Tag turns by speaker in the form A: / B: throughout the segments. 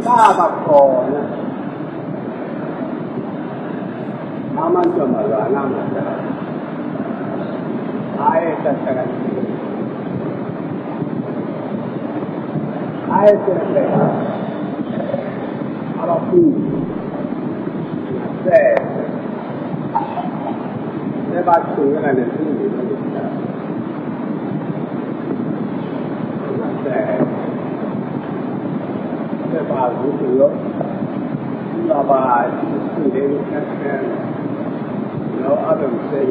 A: 大把口呢，慢慢怎么了？那么的，还在这个，还在这个，阿拉布，在把出来的东西都给它，再把如何，要把处理的看看，然后阿东这个。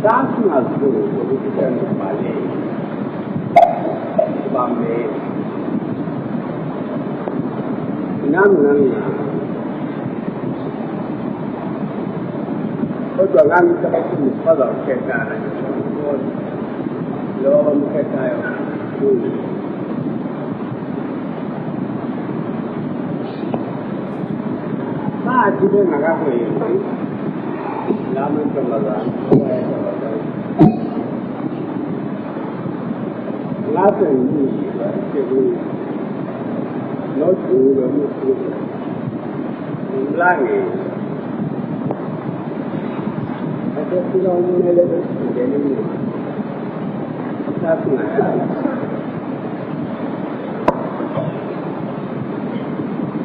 A: 当时那时候，我就在马来，巴梅，南南呀，我做俺们这个是不老开干的，我们开干哟，那基本那个会，咱们怎么了？那真意义了，就是老土的木头，烂的，而且知道我们那个是时间的嘛，那是哪样的？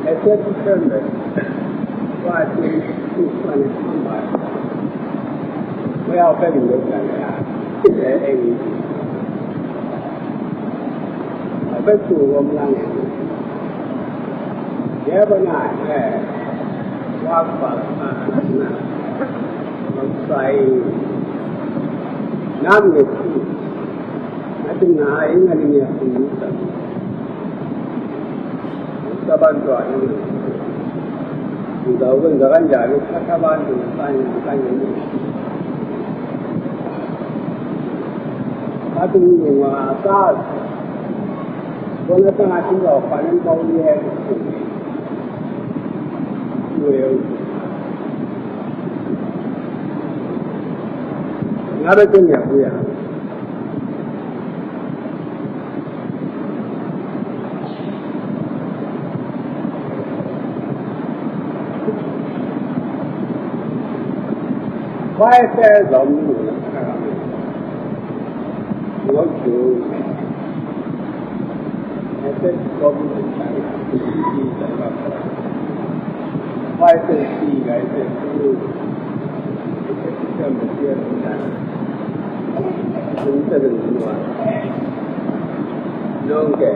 A: 而且是真的，花钱就算的方法，不要跟你们讲呀，哎。ไปสู่กำลังเดี๋ยวไปไหนแค่ว่าฝันมานะมันใส่น้ำเหล็กที่อาจจะหายเงินเนี่ยคุณสัตว์สบายกว่านี่เราเป็นการจ่ายลูกค้าบ้านอยู่ใต้อย่างนี้ถ้าถึงว่าซาวันนั้นตั้งที่เราฝันเราเรียนอยู่เร็วงั้นเราจะเนี่ยคุยอ่ะว่าแต่เราไม่รู้นะครับเราอยู่ ऐसे प्रॉब्लम की जगह पर ऐसे सी ऐसे सिस्टम मटेरियल होता है उनसे हुआ लोग के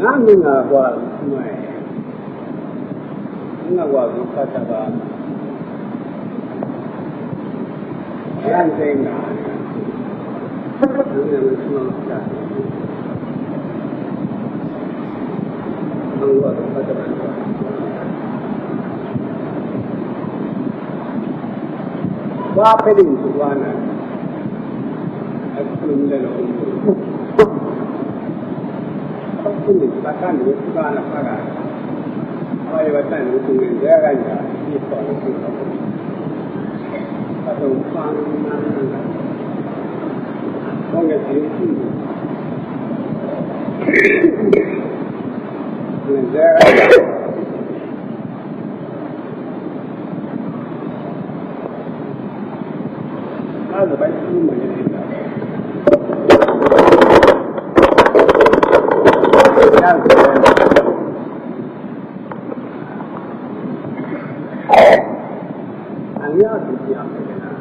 A: नाम ना हुआ मैं那我如何这个让这个能人什么的，那我如何这个ว่าไปดึงทุกวันนะไอ้คุณเลยเราต้องคุณดึงตะการหรือทุกวันนะพักอะไรอะไรวะแต่หนูคุณเงินเยอะกันจ้ะที่สอนคุณเขาถ้าต้องฟังนั่นต้องเงินที่คุณเงินเยอะถ้าจะไปที่มันจะดีนะอันนี้อาจจะยากเลยนะ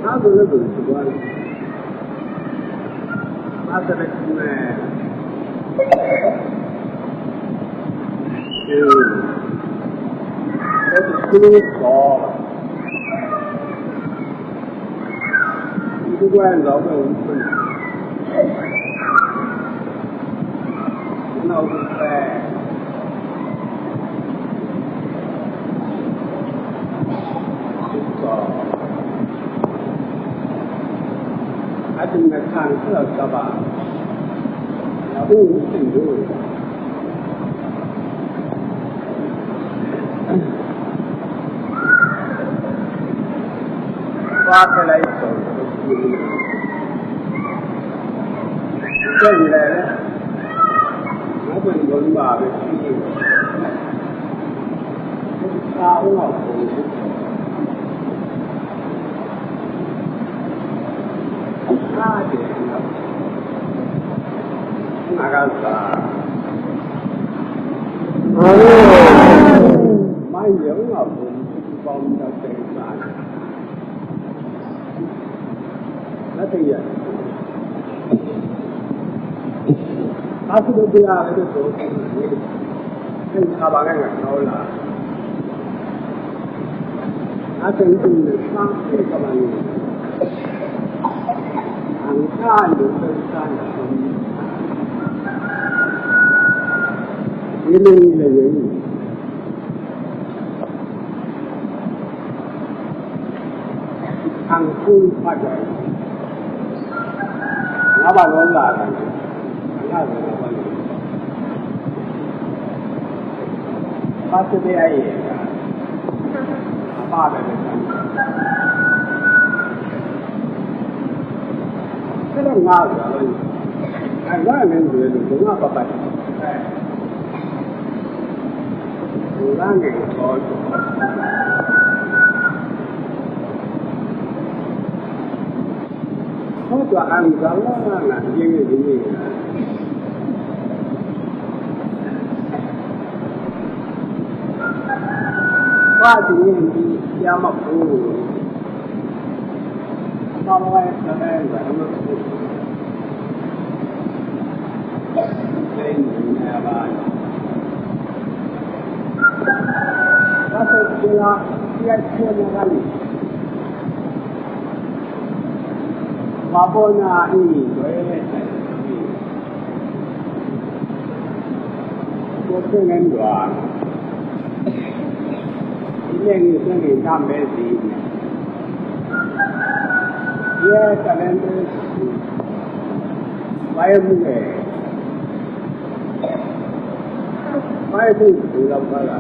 A: น่าจะเลือกดูสิว่าน่าจะเป็นแม่แต่ที่นี่ก็ทุกวันเราเป็นคนเราเป็นแม่情的看色是吧？要不你挺多。挖开来一手，现在呢，我们文化的区域，大老虎，差点了，那个啥，蛮有老虎，帮着生产。那对呀，他是都不要那个时候，跟他把那个烧了，他真正的伤这个玩意，很大有分散的一类的原因，很空发展。哪怕罗拉的，那是我们，他这边也，他爸的这个伢子了，哎，我们觉得中啊爸爸，哎，湖南人好。我说按照我南京的经验，我今年比亚马库，到外头来什么库，这你看吧，我说去了，也去了那里。我本来以为我这人短，一年你生意上没事，也可能是我也不会，我也是除了过来，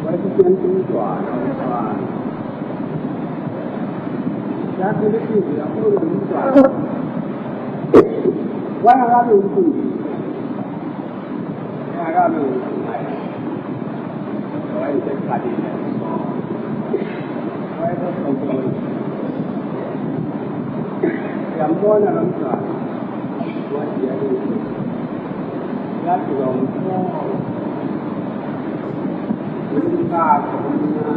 A: 我是先工作，是吧？咱这个地址啊，不能转。我让他们注意，让他们来，我也在看见的，我也在工作。两多呢能转，我觉得那这种文化中啊。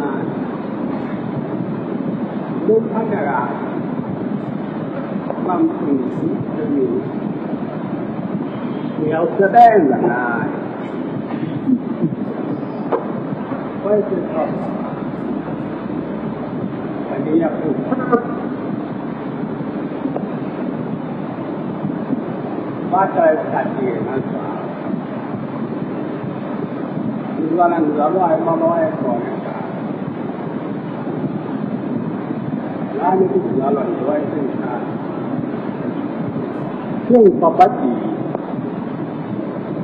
A: 都看这个，放松的你，不要失败了啊！我也知道，肯定要付。我在看这个那啥，你说那我还妈妈还说呢。那你不知道了，你外甥啊，用爸爸底，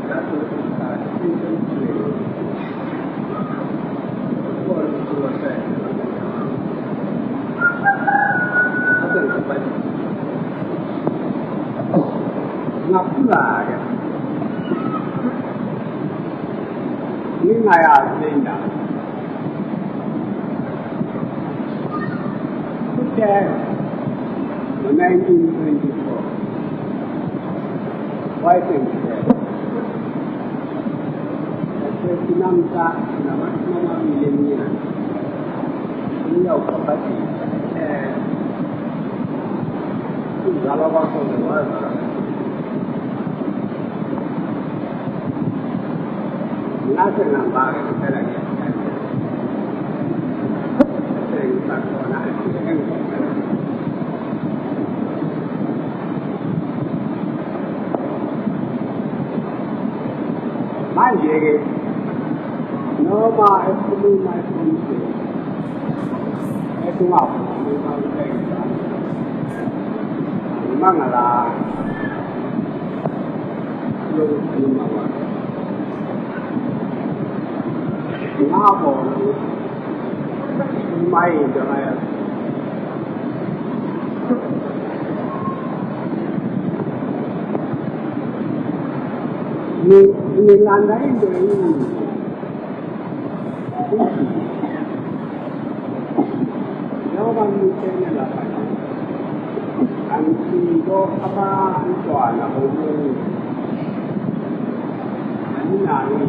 A: 那是啊，亲生子女，或者说在，他这个爸爸底，那不来的，你那样子的。In 1924, why think that? Kasi sinamsa na mas mga millennial, hindi ako kapatid. Dalawa ko naman. Nasa ng bagay talaga. Kasi yung tako na Manjere, no ma è più mai funzione. È un altro, non è un Mangala, Lumawa, Nabo, Mai, the Maya. Nilanda itu ini, orang Muslim lah kan, anti apa tuan lah orang, ani nari,